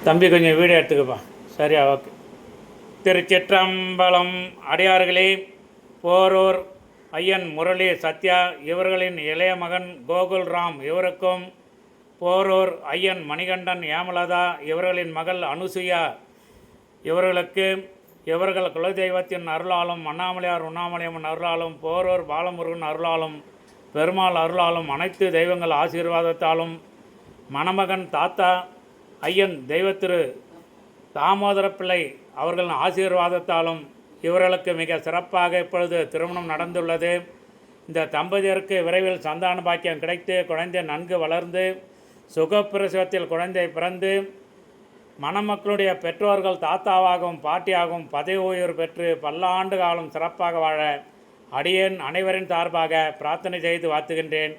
தம்பி கொஞ்சம் வீடியோ எடுத்துக்கப்பா. சரியா, ஓகே. திருச்சிற்றம்பலம். அடியார்களே, போரூர் ஐயன் முரளி சத்யா இவர்களின் இளைய மகன் கோகுல்ராம் இவருக்கும், போரூர் ஐயன் மணிகண்டன் ஏமலதா இவர்களின் மகள் அனுசுயா இவர்களுக்கு இவர்கள் குலதெய்வத்தின் அருளாலும், அண்ணாமலையார் உண்ணாமலையம்மன் அருளாலும், போரூர் பாலமுருகன் அருளாலும், பெருமாள் அருளாலும், அனைத்து தெய்வங்கள் ஆசீர்வாதத்தாலும், மணமகன் தாத்தா ஐயன் தெய்வத்திரு தாமோதர பிள்ளை அவர்களின் ஆசீர்வாதத்தாலும் இவர்களுக்கு மிக சிறப்பாக இப்பொழுது திருமணம் நடந்துள்ளது. இந்த தம்பதியருக்கு விரைவில் சந்தான பாக்கியம் கிடைத்து குழந்தை நன்கு வளர்ந்து சுகப்பிரசவத்தில் குழந்தை பிறந்து மணமக்களுடைய பெற்றோர்கள் தாத்தாவாகவும் பாட்டியாகவும் பதவி உயர்வு பெற்று பல்லாண்டு காலம் சிறப்பாக வாழ அடியேன் அனைவரின் சார்பாக பிரார்த்தனை செய்து வாழ்த்துகின்றேன்.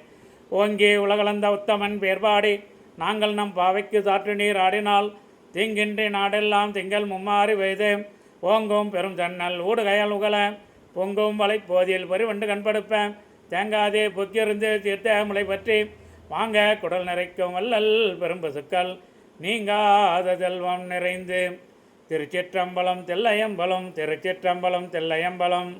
ஓங்கி உலகளந்த உத்தமன் பேர்பாடி நாங்கள் நம் பாவைக்கு சாற்று நீர் ஆடினால் தீங்கின்றி நாடெல்லாம் திங்கள் மும்மாறி வைது ஓங்கும் பெரும் தன்னல் ஊடுகையால் உகல பொங்கும் வலை போதியில் பொறிவண்டு கண்படுப்பேன் தேங்காதே பொக்கியிருந்து தீர்த்த முளை பற்றி வாங்க குடல் நிறைக்கும் வல்லல் பெரும் பசுக்கள் நீங்காத செல்வம் நிறைந்து. திருச்சிற்றம்பலம் தெல்லையம்பலம், திருச்சிற்றம்பலம் தெல்லையம்பலம்.